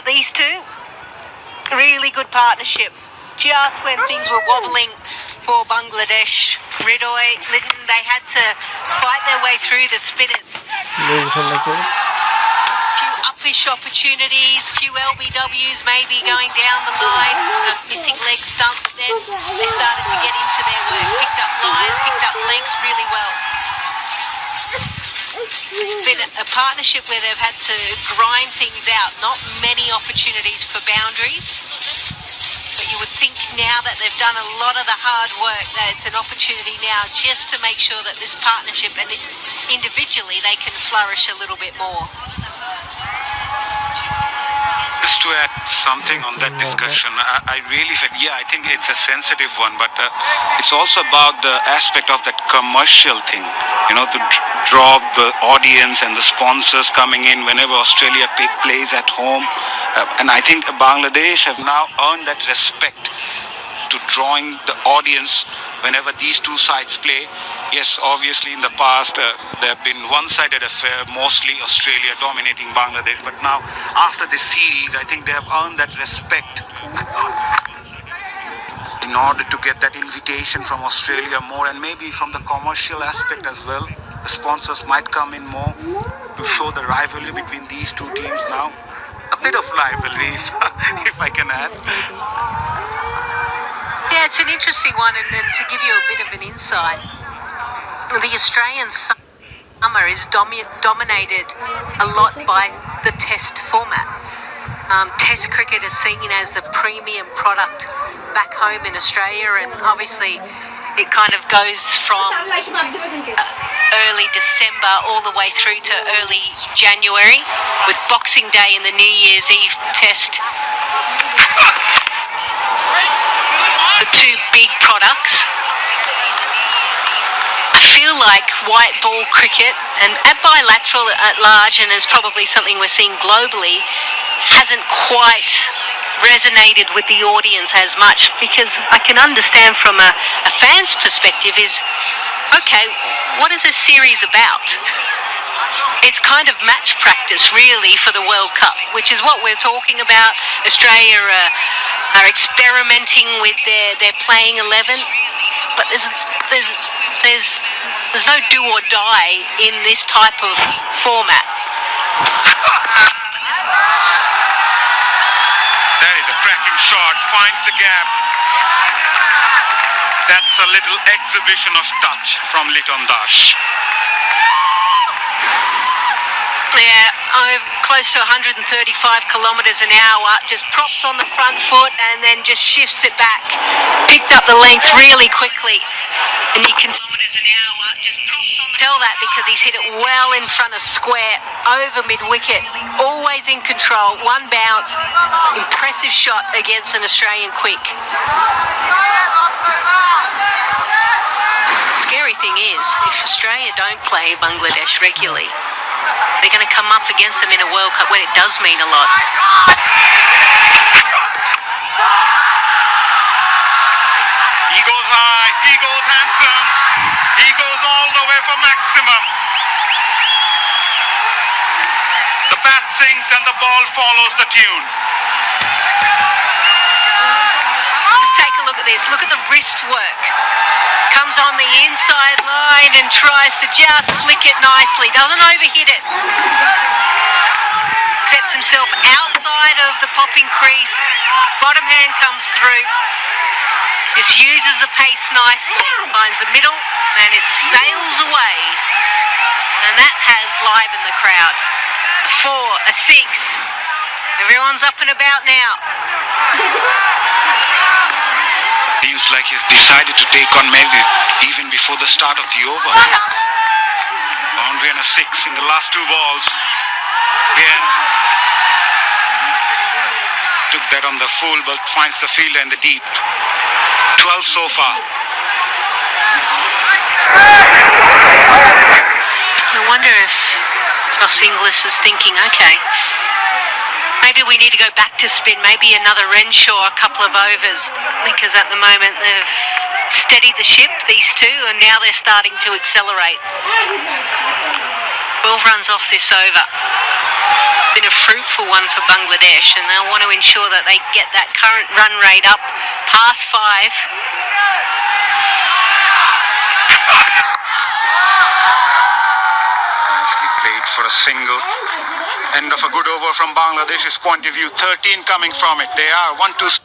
But these two, really good partnership. Just when things were wobbling for Bangladesh, Ridoy, Litton, they had to fight their way through the spinners. Few uppish opportunities, few LBWs maybe going down the line, a missing leg stump, but then they started to get into their work, picked up line, picked up length really well. It's been a partnership where they've had to grind things out, not many opportunities for boundaries. But you would think now that they've done a lot of the hard work that it's an opportunity now just to make sure that this partnership and individually they can flourish a little bit more. Just to add something on that discussion, I really felt, I think it's a sensitive one, but it's also about the aspect of that commercial thing, to draw the audience and the sponsors coming in whenever Australia plays at home. And I think Bangladesh have now earned that respect to drawing the audience whenever these two sides play. Yes, obviously in the past there have been one-sided affair, mostly Australia dominating Bangladesh, but now after this series I think they have earned that respect in order to get that invitation from Australia more, and maybe from the commercial aspect as well. The sponsors might come in more to show the rivalry between these two teams now. A bit of rivalry, if I can add. Yeah, it's an interesting one, and to give you a bit of an insight, the Australian summer is dominated a lot by the test format. Test cricket is seen as a premium product back home in Australia, and obviously it kind of goes from early December all the way through to early January, with Boxing Day and the New Year's Eve test the two big products. I feel like white ball cricket and bilateral at large, and is probably something we're seeing globally, hasn't quite resonated with the audience as much, because I can understand from a fan's perspective is, okay, what is this series about? It's kind of match practice really for the World Cup, which is what we're talking about. Australia are experimenting with their playing 11, but there's no do or die in this type of format. That is a cracking shot, finds the gap. That's a little exhibition of touch from Litton Das. Yeah, I'm close to 135 kilometres an hour, just props on the front foot and then just shifts it back. Picked up the length really quickly, and you can tell that because he's hit it well in front of square, over mid-wicket, always in control, one bounce, impressive shot against an Australian quick. Scary thing is, if Australia don't play Bangladesh regularly, they're going to come up against them in a World Cup when it does mean a lot. He goes high, he goes handsome, he goes all the way for maximum. The bat sings and the ball follows the tune. Just take a look at this, look at the wrist work. Comes on the inside line and tries to just flick it nicely, doesn't overhit it. Sets himself outside of the popping crease, bottom hand comes through, just uses the pace nicely, finds the middle and it sails away, and that has livened the crowd. A 4, a 6, everyone's up and about now. Seems like he's decided to take on maybe even before the start of the over. Boundary and a 6 in the last 2 balls. Again, took that on the full, but finds the fielder in the deep. 12 so far. I wonder if Josh Inglis is thinking, okay, maybe we need to go back to spin, maybe another Renshaw, a couple of overs, because at the moment they've steadied the ship, these two, and now they're starting to accelerate. 12 runs off this over. been a fruitful one for Bangladesh, and they'll want to ensure that they get that current run rate up past 5. Nicely played for a single. End of a good over from Bangladesh's point of view. 13 coming from it. They are 1-2 still.